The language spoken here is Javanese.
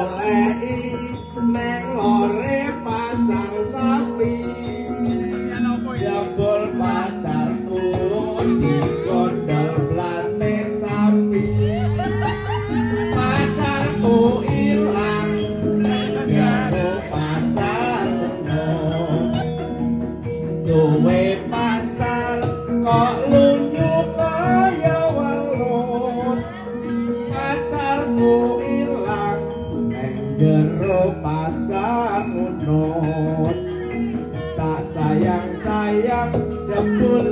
goleki neng ore pasar sapi jebul pacarku digondol blate sapi pacarku ilang jero pasar duwe pacar kok lunyu kaya welut pacarku ilang neng jero pasar unut tak sayang-sayang jebul